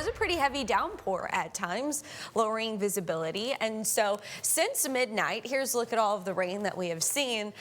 was a pretty heavy downpour at times, lowering visibility. And so since midnight, here's a look at all of the rain that we have seen.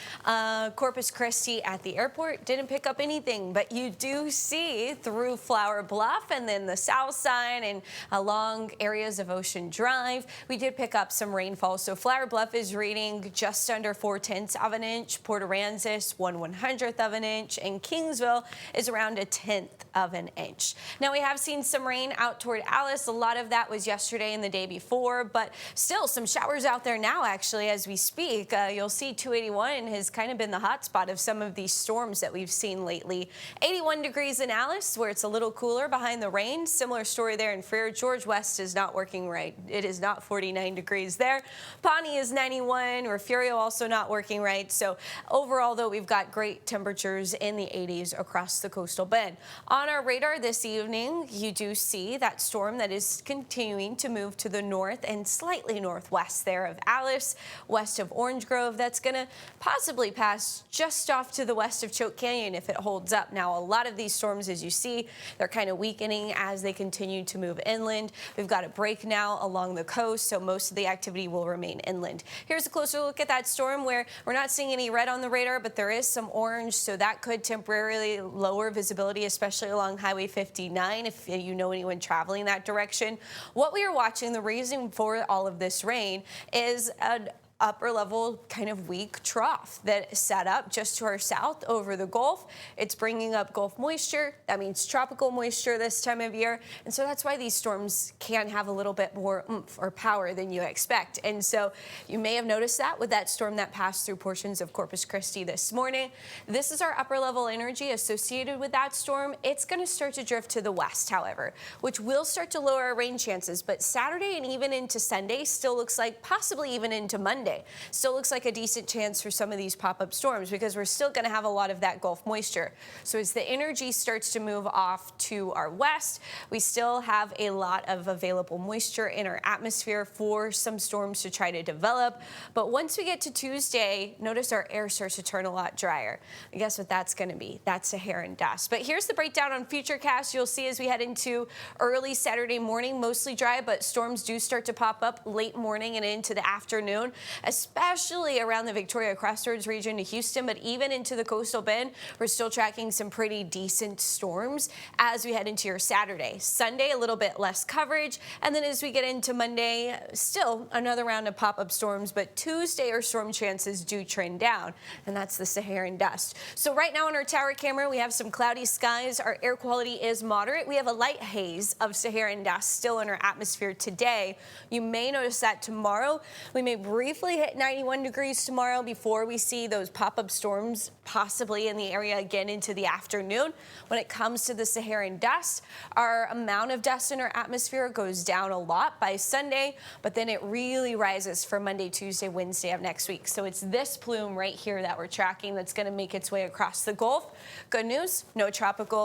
Corpus Christi at the airport didn't pick up anything, but you do see through Flower Bluff and then the south side and along areas of Ocean Drive, we did pick up some rainfall. So Flower Bluff is reading just under 4/10 of an inch, Port Aransas 1/100th of an inch, and Kingsville is around 1/10 of an inch. Now we have seen some rain out toward Alice. A lot of that was yesterday and the day before, but still some showers out there now actually as we speak. You'll see 281 has kind of been the hot spot of some of these storms that we've seen lately. 81 degrees in Alice where it's a little cooler behind the rain. Similar story there in Freer. George West is not working right. It is not 49 degrees there. Pawnee is 91. Refugio also not working right. So overall though, we've got great temperatures in the 80s across the coastal bend. On our radar this evening, you do see that storm that is continuing to move to the north and slightly northwest there of Alice, west of Orange Grove. That's going to possibly pass just off to the west of Choke Canyon if it holds up. Now, a lot of these storms, as you see, they're kind of weakening as they continue to move inland. We've got a break now along the coast, so most of the activity will remain inland. Here's a closer look at that storm where we're not seeing any red on the radar, but there is some orange, so that could temporarily lower visibility, especially along Highway 59 if you know anyone traveling that direction. What we are watching, the reason for all of this rain is an upper level kind of weak trough that is set up just to our south over the Gulf. It's bringing up Gulf moisture. That means tropical moisture this time of year. And so that's why these storms can have a little bit more oomph or power than you expect. And so you may have noticed that with that storm that passed through portions of Corpus Christi this morning. This is our upper level energy associated with that storm. It's going to start to drift to the west, however, which will start to lower our rain chances. But Saturday and even into Sunday still looks like possibly even into Monday. Still looks like a decent chance for some of these pop-up storms because we're still going to have a lot of that Gulf moisture. So as the energy starts to move off to our west, we still have a lot of available moisture in our atmosphere for some storms to try to develop. But once we get to Tuesday, notice our air starts to turn a lot drier. And guess what that's going to be? That's Saharan dust. But here's the breakdown on Futurecast. You'll see as we head into early Saturday morning, mostly dry, but storms do start to pop up late morning and into the afternoon, especially around the Victoria Crossroads region to Houston, but even into the coastal bend, we're still tracking some pretty decent storms as we head into your Saturday. Sunday, a little bit less coverage, and then as we get into Monday, still another round of pop-up storms, but Tuesday our storm chances do trend down, and that's the Saharan dust. So right now on our tower camera, we have some cloudy skies. Our air quality is moderate. We have a light haze of Saharan dust still in our atmosphere today. You may notice that tomorrow we may briefly hit 91 degrees tomorrow before we see those pop-up storms possibly in the area again into the afternoon. When it comes to the Saharan dust, our amount of dust in our atmosphere goes down a lot by Sunday, but then it really rises for Monday, Tuesday, Wednesday of next week. So it's this plume right here that we're tracking that's going to make its way across the Gulf. Good news, no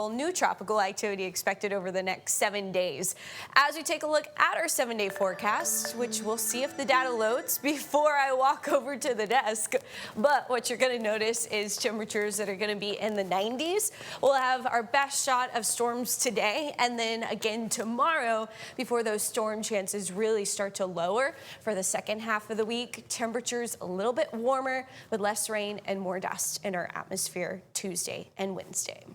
new tropical activity expected over the next 7 days. As we take a look at our 7-day forecast, which we'll see if the data loads before I walk over to the desk, but what you're going to notice is temperatures that are going to be in the 90s. We'll have our best shot of storms today and then again tomorrow before those storm chances really start to lower for the second half of the week. Temperatures a little bit warmer with less rain and more dust in our atmosphere Tuesday and Wednesday.